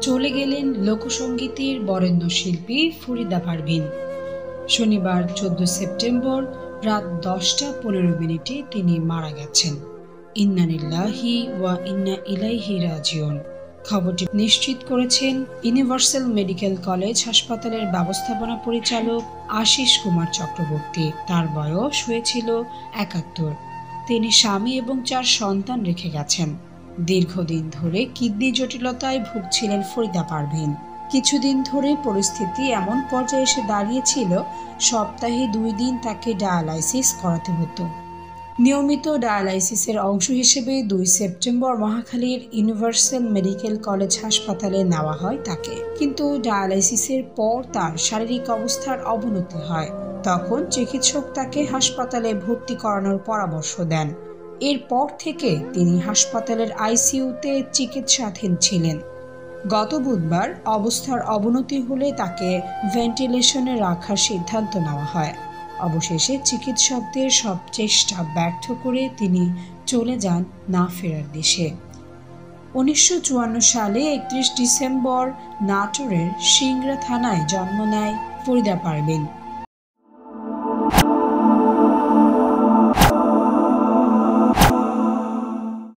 চলে গেলেন লোকসঙ্গীতের বরেণ্য শিল্পী ফরিদা পারভীন। শনিবার 14 সেপ্টেম্বর রাত 10টা 15 মিনিটে তিনি মারা গেছেন। ইন্না লিল্লাহি ওয়া ইন্না ইলাইহি রাজিউন। খবরটি নিশ্চিত করেছেন ইউনিভার্সাল মেডিকেল কলেজ হাসপাতালের ব্যবস্থাপনা পরিচালক আশিস কুমার চক্রবর্তী। তার বয়স হয়েছিল 71। তিনি স্বামী এবং 4 সন্তান রেখে গেছেন। দীর্ঘদিন ধরে কিডনি জটিলতায় ভুগছিলেন ফরিদা পারভীন। কিছুদিন ধরে পরিস্থিতি এমন পর্যায়ে এসে দাঁড়িয়েছিল, সপ্তাহে 2 দিন তাকে ডায়ালাইসিস করাতে হতো। নিয়মিত ডায়ালাইসিসের অংশ হিসেবে 2 সেপ্টেম্বর মহাখালীর ইউনিভার্সাল মেডিকেল কলেজ হাসপাতালে নেওয়া হয় তাকে। কিন্তু ডায়ালাইসিসের পর তার শারীরিক অবস্থার অবনতি হয়। তখন চিকিৎসক তাকে হাসপাতালে ভর্তি করানোর পরামর্শ দেন। এরপর থেকে তিনি হাসপাতালের আইসিইউতে চিকিৎসাধীন ছিলেন। গত বুধবার অবস্থার অবনতি হলে তাকে ভেন্টিলেশনে রাখার সিদ্ধান্ত নেওয়া হয়। অবশেষে চিকিৎসকদের সব চেষ্টা ব্যর্থ করে তিনি চলে যান না ফেরার দেশে। 1954 সালে 31 ডিসেম্বর নাটোরের সিংড়া থানায় জন্ম নেয় ফরিদা পারভীন।